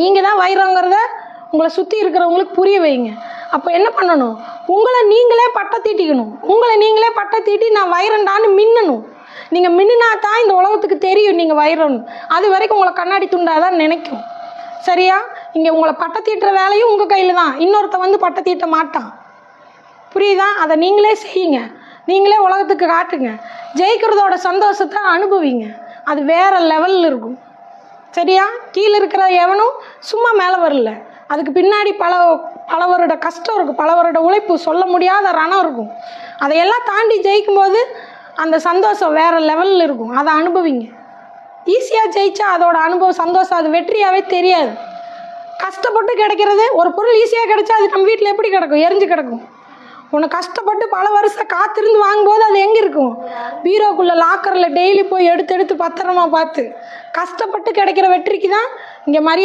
நீங்கள் தான் வைரங்கிறத உங்களை சுற்றி இருக்கிறவங்களுக்கு புரிய வைங்க. அப்போ என்ன பண்ணணும், உங்களை நீங்களே பட்டை தீட்டிக்கணும். உங்களை நீங்களே பட்டை தீட்டி நான் வைரண்டான்னு மின்னணும். நீங்கள் மின்னுனா தான் இந்த உலகத்துக்கு தெரியும் நீங்கள் வைரம்னு. அது வரைக்கும் உங்களை கண்ணாடி துண்டாக தான் நினைக்கும். சரியா? இங்கே உங்களை பட்டை தீட்டுற வேலையும் உங்கள் கையில் தான். இன்னொருத்த வந்து பட்டை தீட்ட மாட்டான். புரியுதா? அதை நீங்களே செய்யுங்க, நீங்களே உலகத்துக்கு காட்டுங்க. ஜெயிக்கிறதோட சந்தோஷத்தை அனுபவிங்க. அது வேறு லெவலில் இருக்கும். சரியா? கீழே இருக்கிற எவனும் சும்மா மேலே வரல. அதுக்கு பின்னாடி பல வருட கஷ்டம் இருக்கும், பல வருட உழைப்பு, சொல்ல முடியாத ரணம் இருக்கும். அதையெல்லாம் தாண்டி ஜெயிக்கும்போது அந்த சந்தோஷம் வேறு லெவலில் இருக்கும். அதை அனுபவிங்க. ஈஸியாக ஜெயிச்சா அதோட அனுபவம் சந்தோஷம் அது வெற்றியாகவே தெரியாது. கஷ்டப்பட்டு கிடைக்கிறது, ஒரு பொருள் ஈஸியாக கிடைச்சா அது நம்ம வீட்டில் எப்படி கிடக்கும்? எரிஞ்சு கிடக்கும். உனக்கு கஷ்டப்பட்டு பல வருஷம் காத்திருந்து வாங்கும்போது அது எங்கே இருக்கும்? பீரோக்குள்ளே லாக்கரில் டெய்லி போய் எடுத்து பத்திரமா பார்த்து. கஷ்டப்பட்டு கிடைக்கிற வெற்றிக்கு தான் இங்கே மரியாதை.